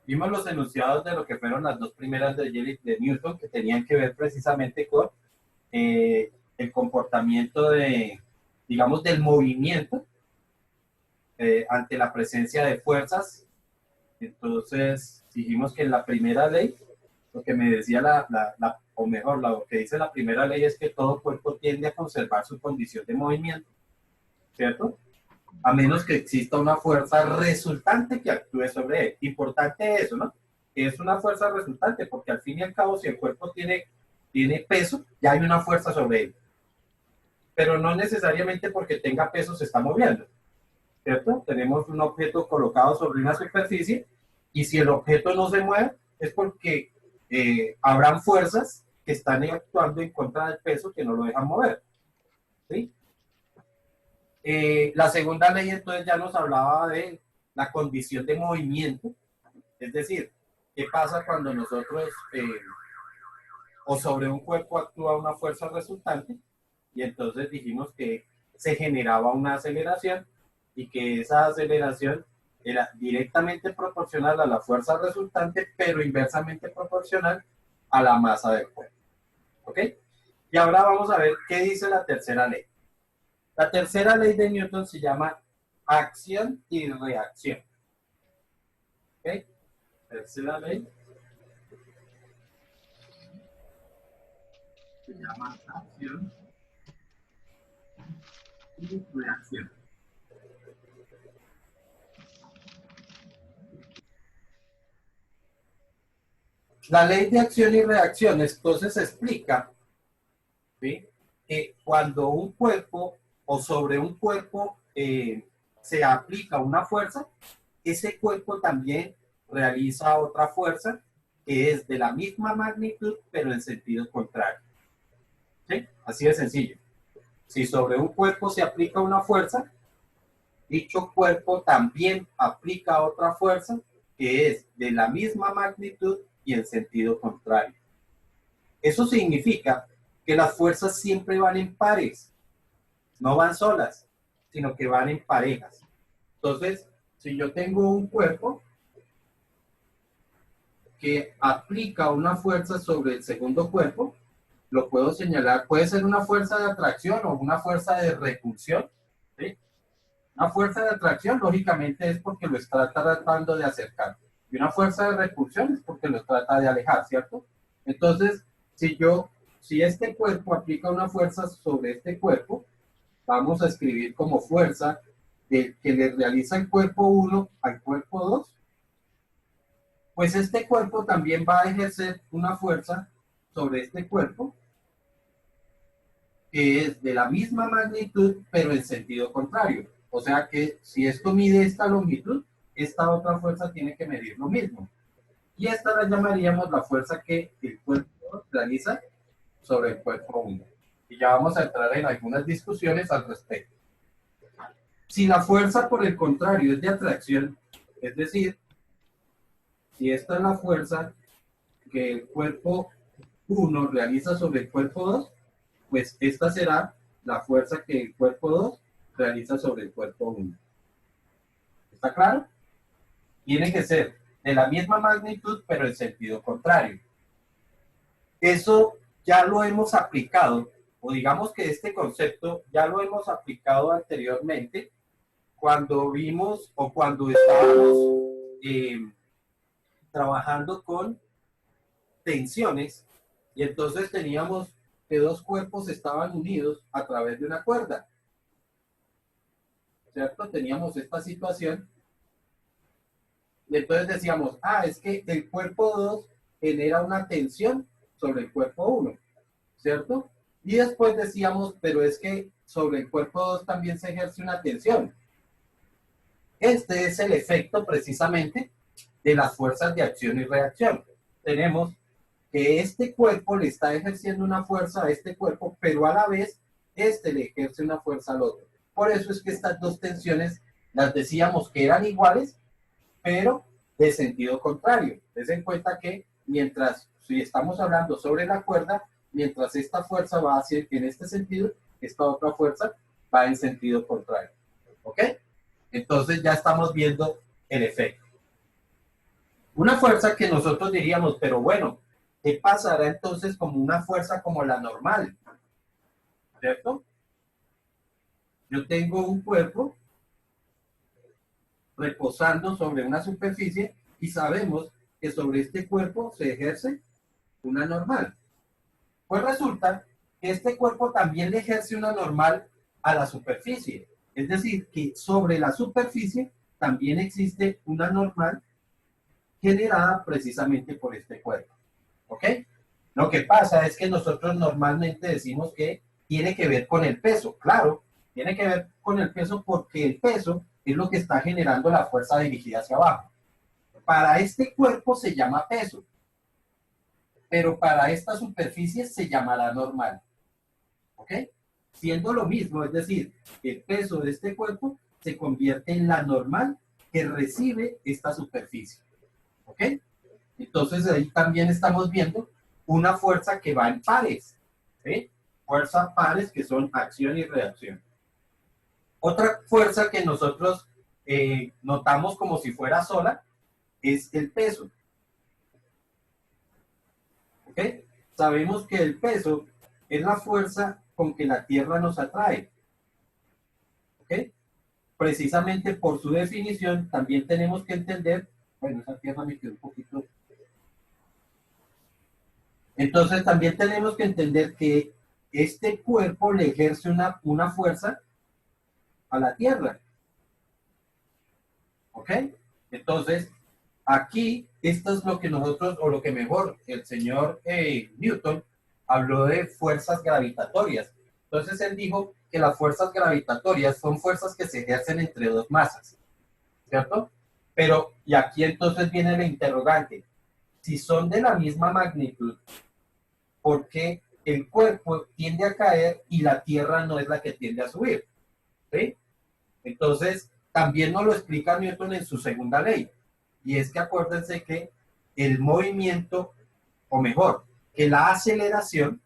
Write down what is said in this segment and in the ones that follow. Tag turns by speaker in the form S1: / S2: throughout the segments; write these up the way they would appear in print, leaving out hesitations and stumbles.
S1: vimos los enunciados de lo que fueron las dos primeras de Newton, que tenían que ver precisamente con el comportamiento de, digamos, del movimiento ante la presencia de fuerzas. Entonces, dijimos que en la primera ley, lo que me decía o mejor, lo que dice la primera ley es que todo cuerpo tiende a conservar su condición de movimiento, ¿cierto? A menos que exista una fuerza resultante que actúe sobre él. Importante eso, ¿no? Que es una fuerza resultante, porque al fin y al cabo, si el cuerpo tiene peso, ya hay una fuerza sobre él. Pero no necesariamente porque tenga peso se está moviendo, ¿cierto? Tenemos un objeto colocado sobre una superficie y si el objeto no se mueve es porque habrán fuerzas que están actuando en contra del peso que no lo dejan mover, ¿sí? La segunda ley entonces ya nos hablaba de la condición de movimiento, es decir, qué pasa cuando nosotros o sobre un cuerpo actúa una fuerza resultante y entonces dijimos que se generaba una aceleración y que esa aceleración era directamente proporcional a la fuerza resultante, pero inversamente proporcional a la masa del cuerpo. ¿Ok? Y ahora vamos a ver qué dice la tercera ley. La tercera ley de Newton se llama acción y reacción. ¿Ok? Tercera ley se llama acción y reacción. La ley de acción y reacción entonces explica, ¿sí?, que cuando un cuerpo o sobre un cuerpo se aplica una fuerza, ese cuerpo también realiza otra fuerza que es de la misma magnitud pero en sentido contrario. ¿Sí? Así de sencillo. Si sobre un cuerpo se aplica una fuerza, dicho cuerpo también aplica otra fuerza que es de la misma magnitud y en sentido contrario. Eso significa que las fuerzas siempre van en pares, no van solas, sino que van en parejas. Entonces, si yo tengo un cuerpo que aplica una fuerza sobre el segundo cuerpo, lo puedo señalar, puede ser una fuerza de atracción o una fuerza de repulsión, ¿sí? Una fuerza de atracción, lógicamente, es porque lo está tratando de acercar. Y una fuerza de repulsión es porque lo trata de alejar, ¿cierto? Entonces, si este cuerpo aplica una fuerza sobre este cuerpo, vamos a escribir como fuerza que le realiza el cuerpo 1 al cuerpo 2, pues este cuerpo también va a ejercer una fuerza sobre este cuerpo que es de la misma magnitud, pero en sentido contrario. O sea que si esto mide esta longitud, esta otra fuerza tiene que medir lo mismo. Y esta la llamaríamos la fuerza que el cuerpo realiza sobre el cuerpo 1. Y ya vamos a entrar en algunas discusiones al respecto. Si la fuerza, por el contrario, es de atracción, es decir, si esta es la fuerza que el cuerpo 1 realiza sobre el cuerpo 2, pues esta será la fuerza que el cuerpo 2 realiza sobre el cuerpo 1. ¿Está claro? Tiene que ser de la misma magnitud, pero en sentido contrario. Eso ya lo hemos aplicado, o digamos que este concepto ya lo hemos aplicado anteriormente cuando vimos o cuando estábamos trabajando con tensiones y entonces teníamos que dos cuerpos estaban unidos a través de una cuerda, ¿cierto? Teníamos esta situación y entonces decíamos, es que el cuerpo 2 genera una tensión sobre el cuerpo 1, ¿cierto? Y después decíamos, pero es que sobre el cuerpo 2 también se ejerce una tensión. Este es el efecto precisamente de las fuerzas de acción y reacción. Tenemos que este cuerpo le está ejerciendo una fuerza a este cuerpo, pero a la vez este le ejerce una fuerza al otro. Por eso es que estas dos tensiones las decíamos que eran iguales, pero de sentido contrario. Ten en cuenta que si estamos hablando sobre la cuerda, mientras esta fuerza va hacia en este sentido, esta otra fuerza va en sentido contrario. ¿Ok? Entonces ya estamos viendo el efecto. Una fuerza que nosotros diríamos, pero bueno, ¿qué pasará entonces como una fuerza como la normal? ¿Cierto? Yo tengo un cuerpo reposando sobre una superficie y sabemos que sobre este cuerpo se ejerce una normal. Pues resulta que este cuerpo también le ejerce una normal a la superficie. Es decir, que sobre la superficie también existe una normal generada precisamente por este cuerpo. ¿Ok? Lo que pasa es que nosotros normalmente decimos que tiene que ver con el peso. Claro, tiene que ver con el peso porque el peso es lo que está generando la fuerza dirigida hacia abajo. Para este cuerpo se llama peso, pero para esta superficie se llamará normal. ¿Ok? Siendo lo mismo, es decir, el peso de este cuerpo se convierte en la normal que recibe esta superficie. ¿Ok? Entonces ahí también estamos viendo una fuerza que va en pares. ¿Sí? Fuerzas pares que son acción y reacción. Otra fuerza que nosotros notamos como si fuera sola es el peso. ¿Ok? Sabemos que el peso es la fuerza con que la Tierra nos atrae. ¿Ok? Precisamente por su definición, también tenemos que entender, bueno, esa Tierra me quedó un poquito. Entonces también tenemos que entender que este cuerpo le ejerce una fuerza a la Tierra. ¿Ok? Entonces, aquí, esto es lo que nosotros, o lo que mejor, el señor Newton habló de fuerzas gravitatorias. Entonces, él dijo que las fuerzas gravitatorias son fuerzas que se ejercen entre dos masas, ¿cierto? Pero, y aquí entonces viene la interrogante, si son de la misma magnitud, ¿por qué el cuerpo tiende a caer y la Tierra no es la que tiende a subir? ¿Sí? Entonces, también nos lo explica Newton en su segunda ley, y es que acuérdense que el movimiento, o mejor, que la aceleración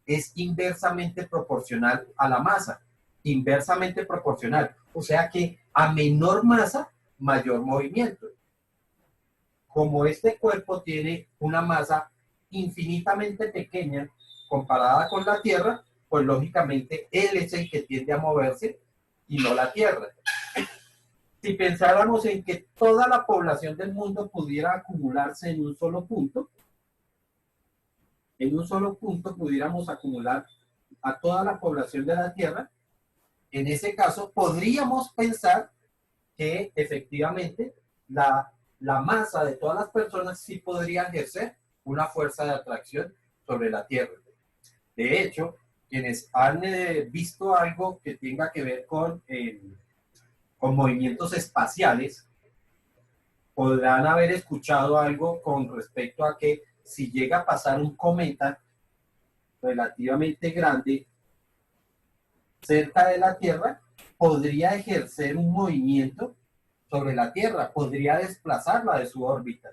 S1: es inversamente proporcional a la masa, inversamente proporcional, o sea que a menor masa, mayor movimiento. Como este cuerpo tiene una masa infinitamente pequeña comparada con la Tierra, pues lógicamente él es el que tiende a moverse y no la Tierra. Si pensáramos en que toda la población del mundo pudiera acumularse en un solo punto pudiéramos acumular a toda la población de la Tierra, en ese caso podríamos pensar que efectivamente la masa de todas las personas sí podría ejercer una fuerza de atracción sobre la Tierra. De hecho, quienes han visto algo que tenga que ver con movimientos espaciales, podrán haber escuchado algo con respecto a que si llega a pasar un cometa relativamente grande cerca de la Tierra, podría ejercer un movimiento sobre la Tierra, podría desplazarla de su órbita.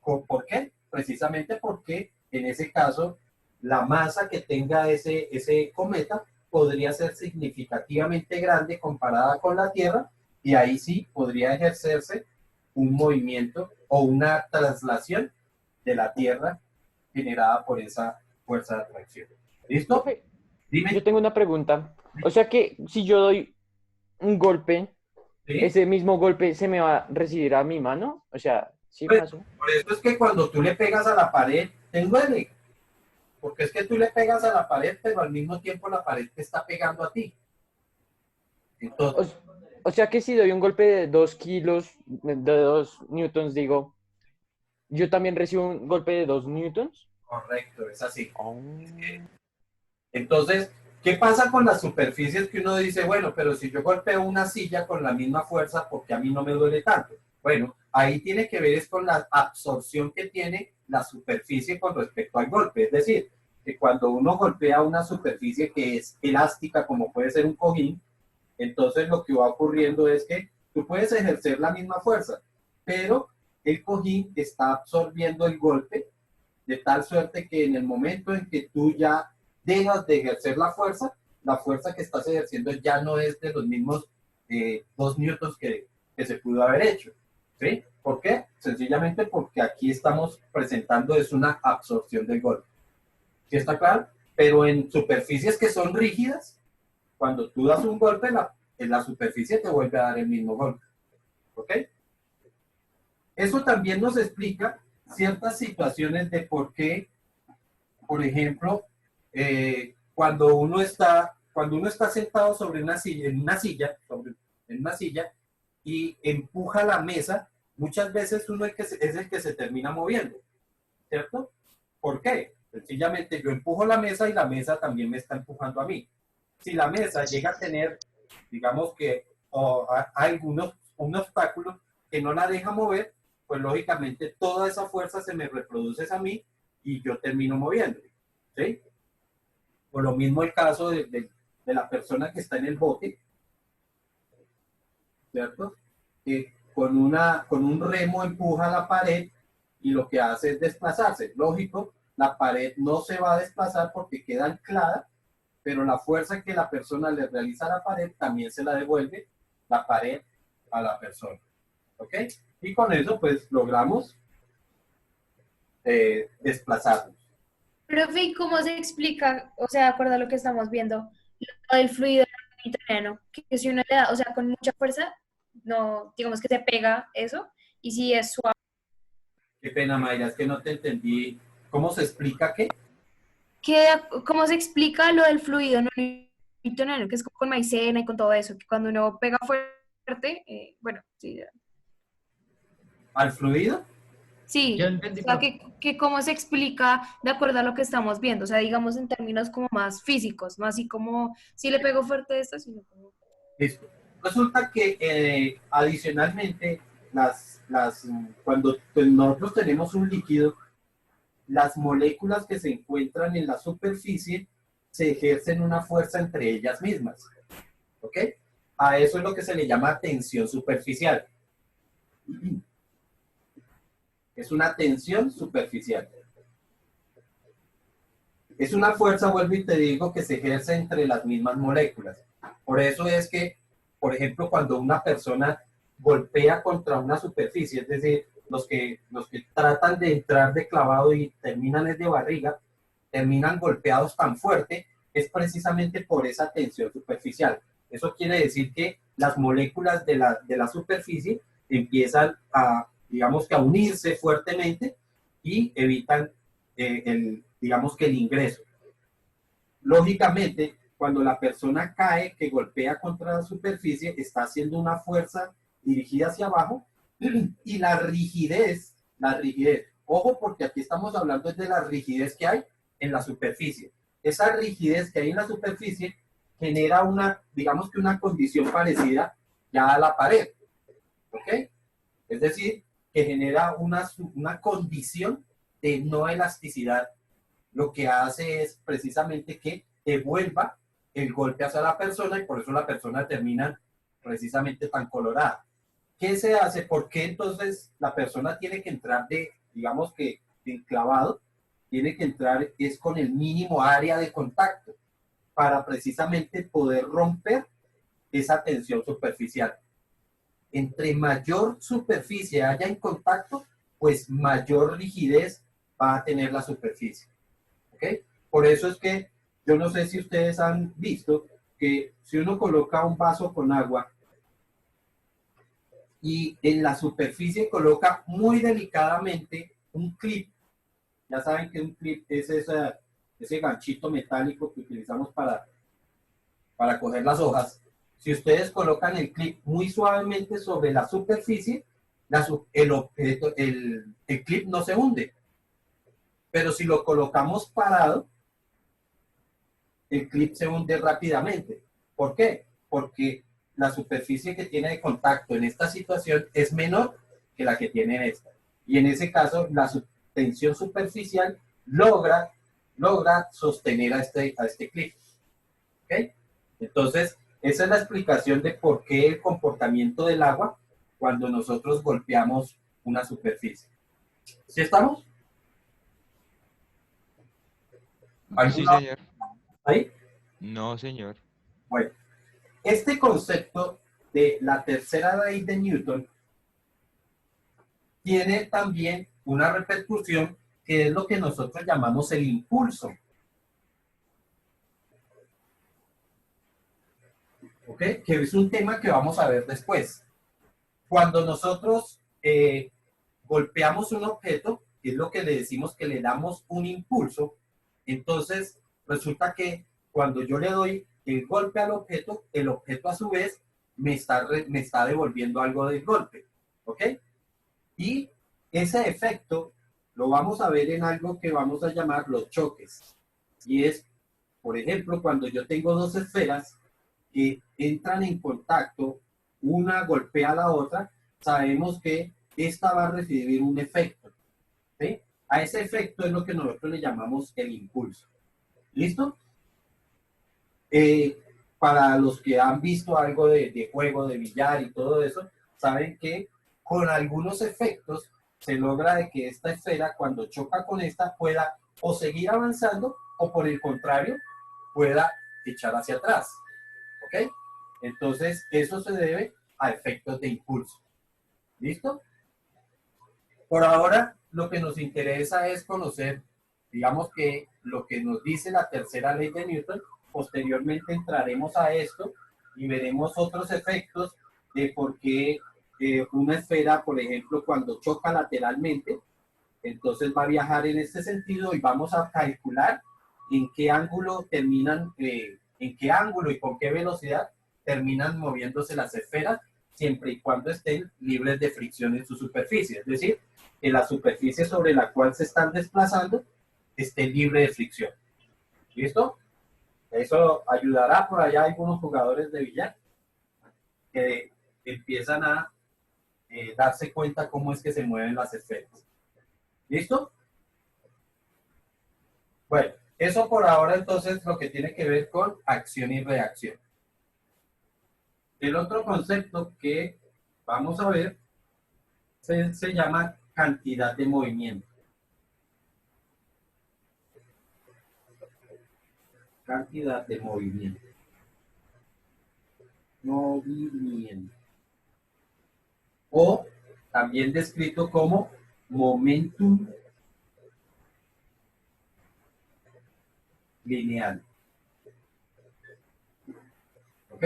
S1: ¿Por qué? Precisamente porque en ese caso la masa que tenga ese cometa podría ser significativamente grande comparada con la Tierra y ahí sí podría ejercerse un movimiento o una traslación de la Tierra generada por esa fuerza de atracción. ¿Listo?
S2: Profe, yo
S1: Dime.
S2: tengo una pregunta. O sea que si yo doy un golpe,
S1: ¿Sí?
S2: ese mismo golpe se me va a recibir a mi mano. O sea, sí,
S1: Pues,
S2: más o menos.
S1: por eso es que cuando tú le pegas a la pared, te duele. Porque es que tú le pegas a la pared, pero al mismo tiempo la pared te está pegando a ti.
S2: O,
S1: Entonces,
S2: o sea que si doy un golpe de 2 kilos, de 2 newtons, digo, yo también recibo un golpe de 2 newtons.
S1: correcto, es así.
S2: Oh.
S1: Entonces, ¿qué pasa con las superficies que uno dice, bueno, pero si yo golpeo una silla con la misma fuerza, porque a mí no me duele tanto? Bueno, ahí tiene que ver es con la absorción que tiene la superficie con respecto al golpe. Es decir, que cuando uno golpea una superficie que es elástica, como puede ser un cojín, entonces lo que va ocurriendo es que tú puedes ejercer la misma fuerza, pero el cojín está absorbiendo el golpe de tal suerte que en el momento en que tú ya dejas de ejercer la fuerza que estás ejerciendo ya no es de los mismos 2 newtons que se pudo haber hecho. ¿Sí? ¿Por qué? Sencillamente porque aquí estamos presentando es una absorción del golpe. ¿Sí está claro? Pero en superficies que son rígidas, cuando tú das un golpe, en la superficie te vuelve a dar el mismo golpe. ¿Ok? Eso también nos explica ciertas situaciones de por qué, por ejemplo, cuando uno está sentado sobre una silla, en una silla y empuja la mesa, muchas veces uno es el que se termina moviendo, ¿cierto? ¿Por qué? Sencillamente yo empujo la mesa y la mesa también me está empujando a mí. Si la mesa llega a tener, digamos que, un obstáculo que no la deja mover, pues lógicamente toda esa fuerza se me reproduce a mí y yo termino moviendo. ¿Sí? Por lo mismo el caso de la persona que está en el bote, ¿cierto? Que con un remo empuja la pared y lo que hace es desplazarse. Lógico, la pared no se va a desplazar porque queda anclada, pero la fuerza que la persona le realiza a la pared también se la devuelve la pared a la persona. ¿Ok? Y con eso, pues, logramos desplazarnos.
S3: Profe, ¿y cómo se explica, o sea, de acuerdo a lo que estamos viendo, lo del fluido italiano, que si uno le da, o sea, con mucha fuerza, no, digamos que se pega eso, y si es suave,
S1: Qué pena, Mayra, es que no te entendí. ¿Cómo se explica qué?
S3: ¿cómo se explica lo del fluido no newtoniano, que es como con maicena y con todo eso, que cuando uno pega fuerte, bueno, sí,
S1: ¿Al fluido?
S3: sí,
S2: Yo
S3: o
S2: entendí,
S3: sea,
S2: profe.
S3: que cómo se explica de acuerdo a lo que estamos viendo, o sea, digamos en términos como más físicos, no así como si le pego fuerte esto, sino como...
S1: Listo. Resulta que adicionalmente, cuando nosotros tenemos un líquido, las moléculas que se encuentran en la superficie se ejercen una fuerza entre ellas mismas. ¿Ok? A eso es lo que se le llama tensión superficial. Es una tensión superficial. Es una fuerza, vuelvo y te digo, que se ejerce entre las mismas moléculas. Por eso es que, por ejemplo, cuando una persona golpea contra una superficie, es decir, los que tratan de entrar de clavado y terminan de barriga, terminan golpeados tan fuerte, es precisamente por esa tensión superficial. Eso quiere decir que las moléculas de la superficie empiezan a, digamos que a unirse fuertemente y evitan digamos que el ingreso. Lógicamente, cuando la persona cae, que golpea contra la superficie, está haciendo una fuerza dirigida hacia abajo y la rigidez, ojo porque aquí estamos hablando de la rigidez que hay en la superficie. Esa rigidez que hay en la superficie genera una, digamos que una condición parecida ya a la pared, ¿ok? Es decir, que genera una condición de no elasticidad. Lo que hace es precisamente que devuelva el golpe hacia la persona y por eso la persona termina precisamente tan colorada. ¿Qué se hace? ¿Por qué entonces la persona tiene que entrar digamos que de enclavado? Tiene que entrar es con el mínimo área de contacto para precisamente poder romper esa tensión superficial. Entre mayor superficie haya en contacto, pues mayor rigidez va a tener la superficie. ¿Ok? Por eso es que yo no sé si ustedes han visto que si uno coloca un vaso con agua y en la superficie coloca muy delicadamente un clip, ya saben que un clip es ese ganchito metálico que utilizamos para coger las hojas. Si ustedes colocan el clip muy suavemente sobre la superficie, el clip no se hunde. Pero si lo colocamos parado, el clip se hunde rápidamente. ¿Por qué? Porque la superficie que tiene de contacto en esta situación es menor que la que tiene en esta. Y en ese caso, la tensión superficial logra sostener a este clip. ¿Ok? Entonces, esa es la explicación de por qué el comportamiento del agua cuando nosotros golpeamos una superficie. ¿Sí estamos?
S4: Sí,
S1: ¿Alguna
S4: señor.
S1: ahí?
S4: No, señor.
S1: Bueno, este concepto de la tercera ley de Newton tiene también una repercusión que es lo que nosotros llamamos el impulso. ¿Ok? Que es un tema que vamos a ver después. Cuando nosotros golpeamos un objeto, que es lo que le decimos que le damos un impulso, entonces resulta que cuando yo le doy el golpe al objeto, el objeto a su vez me está devolviendo algo del golpe. ¿Ok? Y ese efecto lo vamos a ver en algo que vamos a llamar los choques. Y es, por ejemplo, cuando yo tengo dos esferas que entran en contacto, una golpea a la otra, sabemos que esta va a recibir un efecto. ¿Sí? A ese efecto es lo que nosotros le llamamos el impulso. ¿Listo? Para los que han visto algo de juego, de billar y todo eso, saben que con algunos efectos se logra de que esta esfera, cuando choca con esta, pueda o seguir avanzando o por el contrario, pueda echar hacia atrás. ¿Ok? Entonces, eso se debe a efectos de impulso. ¿Listo? Por ahora, lo que nos interesa es conocer, digamos que lo que nos dice la tercera ley de Newton. Posteriormente entraremos a esto y veremos otros efectos de por qué una esfera, por ejemplo, cuando choca lateralmente, entonces va a viajar en este sentido y vamos a calcular en qué ángulo terminan, en qué ángulo y con qué velocidad terminan moviéndose las esferas, siempre y cuando estén libres de fricción en su superficie. Es decir, que la superficie sobre la cual se están desplazando esté libre de fricción. ¿Listo? Eso ayudará por allá a algunos jugadores de billar que empiezan a darse cuenta cómo es que se mueven las esferas. ¿Listo? Bueno, eso por ahora entonces lo que tiene que ver con acción y reacción. El otro concepto que vamos a ver se llama cantidad de movimiento. Cantidad de movimiento. Movimiento. O también descrito como momentum lineal. ¿Ok?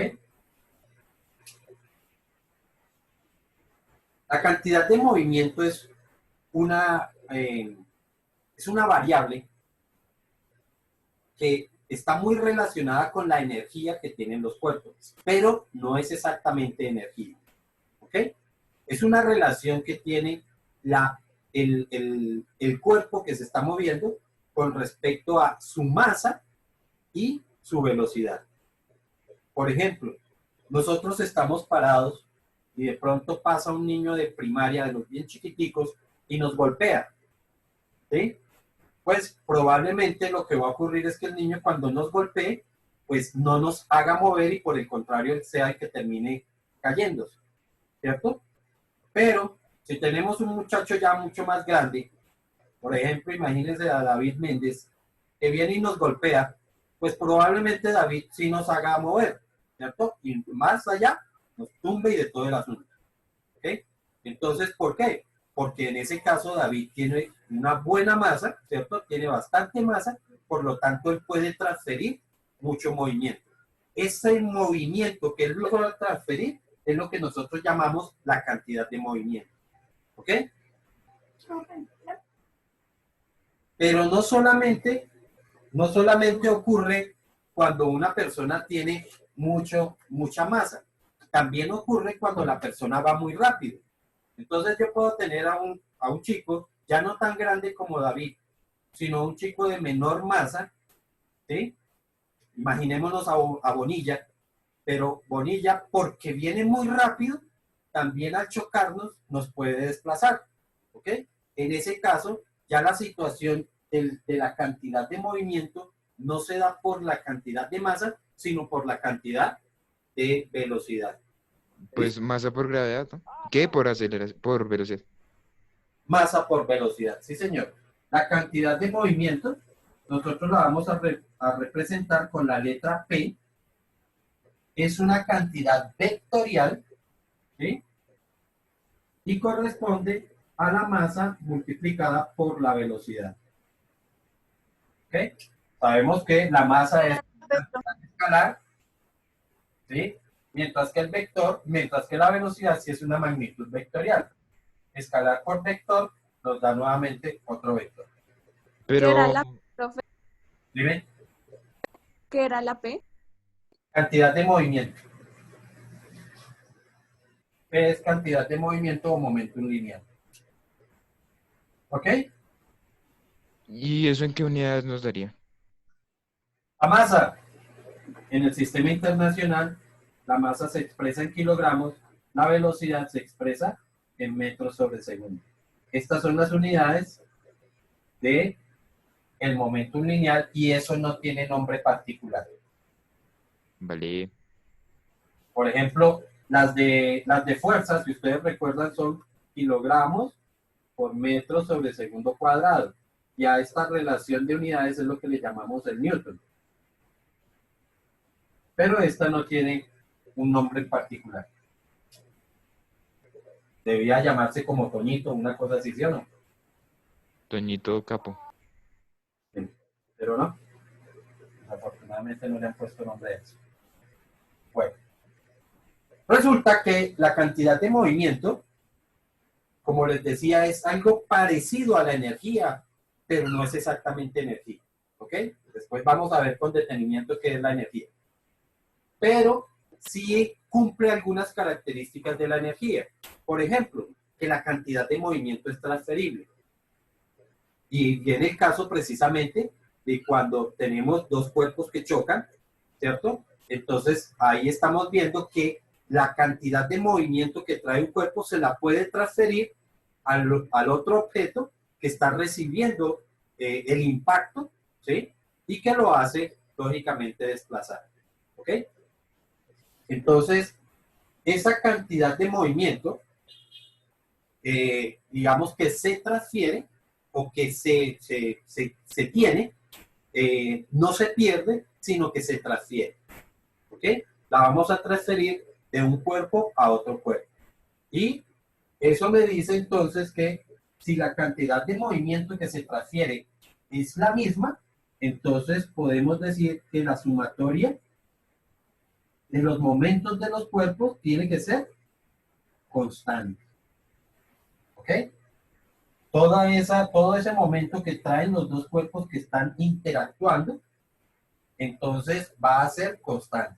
S1: La cantidad de movimiento es una variable que está muy relacionada con la energía que tienen los cuerpos, pero no es exactamente energía. ¿Ok? Es una relación que tiene el cuerpo que se está moviendo con respecto a su masa y su velocidad. Por ejemplo, nosotros estamos parados y de pronto pasa un niño de primaria, de los bien chiquiticos, y nos golpea. ¿Sí? Pues probablemente lo que va a ocurrir es que el niño cuando nos golpee, pues no nos haga mover y por el contrario sea el que termine cayéndose. ¿Cierto? Pero si tenemos un muchacho ya mucho más grande, por ejemplo, imagínense a David Méndez, que viene y nos golpea, pues probablemente David sí nos haga mover, ¿cierto? Y más allá, nos tumbe y de todo el asunto. ¿Ok? Entonces, ¿por qué? Porque en ese caso David tiene una buena masa, ¿cierto? Tiene bastante masa, por lo tanto él puede transferir mucho movimiento. Ese movimiento que él logra transferir es lo que nosotros llamamos la cantidad de movimiento. ¿Ok? Pero no solamente ocurre cuando una persona tiene mucha masa. También ocurre cuando la persona va muy rápido. Entonces yo puedo tener a un chico ya no tan grande como David, sino un chico de menor masa, ¿sí? Imaginémonos a Bonilla, pero Bonilla, porque viene muy rápido, también al chocarnos nos puede desplazar, ¿ok? En ese caso, ya la situación de la cantidad de movimiento no se da por la cantidad de masa, sino por la cantidad de velocidad.
S4: Pues masa por gravedad, ¿no? ¿Qué? Por aceleración, por velocidad.
S1: Masa por velocidad, sí señor. La cantidad de movimiento, nosotros la vamos a representar con la letra P. Es una cantidad vectorial, ¿sí? Y corresponde a la masa multiplicada por la velocidad. ¿Ok? Sabemos que la masa es escalar, ¿sí? Mientras que la velocidad sí es una magnitud vectorial. Escalar por vector nos da nuevamente otro vector.
S5: ¿Qué era
S4: Pero,
S5: la P, profe?
S1: Dime,
S5: ¿Qué era la P?
S1: cantidad de movimiento. P es cantidad de movimiento o momentum lineal. ¿Ok?
S4: ¿y eso en qué unidades nos daría?
S1: La masa. En el sistema internacional, la masa se expresa en kilogramos, la velocidad se expresa en metros sobre segundo. Estas son las unidades de el momentum lineal y eso no tiene nombre particular.
S4: Vale.
S1: Por ejemplo, las de fuerza, si ustedes recuerdan, son kilogramos por metro sobre segundo cuadrado. Y a esta relación de unidades es lo que le llamamos el newton. Pero esta no tiene un nombre en particular. Debía llamarse como Toñito, una cosa así, ¿sí o no?
S4: Toñito Capo.
S1: Pero no. Desafortunadamente no le han puesto nombre a eso. Bueno. Resulta que la cantidad de movimiento, como les decía, es algo parecido a la energía, pero no es exactamente energía. ¿Ok? Después vamos a ver con detenimiento qué es la energía. Pero sí cumple algunas características de la energía. Por ejemplo, que la cantidad de movimiento es transferible. Y viene el caso precisamente de cuando tenemos dos cuerpos que chocan, ¿cierto? Entonces, ahí estamos viendo que la cantidad de movimiento que trae un cuerpo se la puede transferir al otro objeto que está recibiendo el impacto, ¿sí? Y que lo hace, lógicamente, desplazar. ¿Ok? Entonces, esa cantidad de movimiento, digamos que se transfiere o que se tiene, no se pierde, sino que se transfiere. ¿Ok? La vamos a transferir de un cuerpo a otro cuerpo. Y eso me dice entonces que si la cantidad de movimiento que se transfiere es la misma, entonces podemos decir que la sumatoria de los momentos de los cuerpos tiene que ser constante. ¿Ok? Todo ese momento que traen los dos cuerpos que están interactuando, entonces va a ser constante.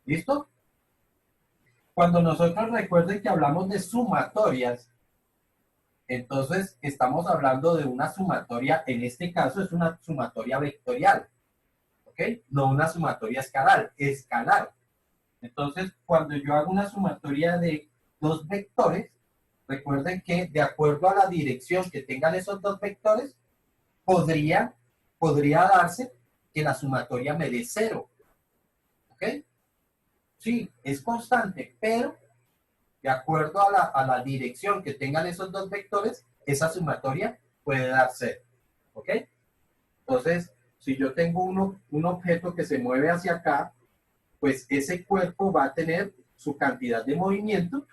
S1: ¿Listo? Cuando nosotros recuerden que hablamos de sumatorias, entonces estamos hablando de una sumatoria, en este caso es una sumatoria vectorial, ¿ok? No una sumatoria escalar. Entonces, cuando yo hago una sumatoria de dos vectores, recuerden que de acuerdo a la dirección que tengan esos dos vectores, podría darse que la sumatoria me dé 0. ¿Ok? Sí, es constante, pero de acuerdo a la dirección que tengan esos dos vectores, esa sumatoria puede dar 0. ¿Ok? Entonces, si yo tengo un objeto que se mueve hacia acá, pues ese cuerpo va a tener su cantidad de movimiento,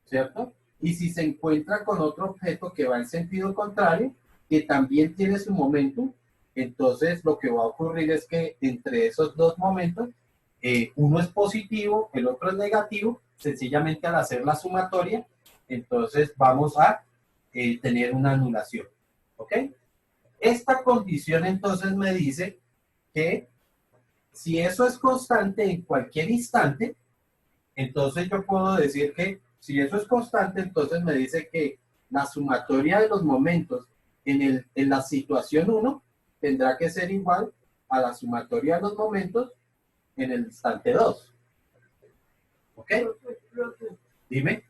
S1: ¿cierto? Y si se encuentra con otro objeto que va en sentido contrario, que también tiene su momento, entonces lo que va a ocurrir es que entre esos dos momentos, uno es positivo, el otro es negativo, sencillamente al hacer la sumatoria, entonces vamos a tener una anulación. ¿Ok? Esta condición entonces me dice que si eso es constante en cualquier instante, entonces yo puedo decir que si eso es constante, entonces me dice que la sumatoria de los momentos en la situación 1 tendrá que ser igual a la sumatoria de los momentos en el instante 2. ¿Ok? Dime.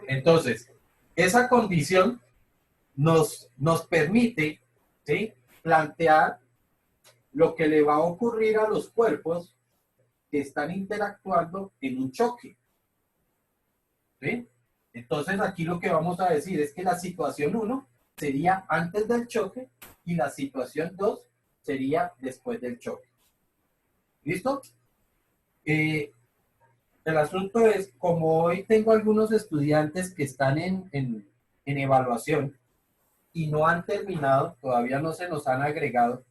S1: Entonces, esa condición nos permite, ¿sí?, plantear lo que le va a ocurrir a los cuerpos que están interactuando en un choque. ¿Sí? Entonces aquí lo que vamos a decir es que la situación 1 sería antes del choque y la situación 2 sería después del choque. ¿Listo? El asunto es, como hoy tengo algunos estudiantes que están en evaluación y no han terminado, todavía no se nos han agregado,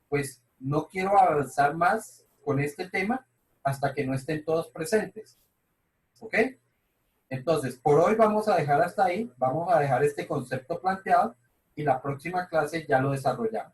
S1: pues no quiero avanzar más con este tema hasta que no estén todos presentes. ¿Ok? Entonces, por hoy vamos a dejar hasta ahí, vamos a dejar este concepto planteado y la próxima clase ya lo desarrollamos.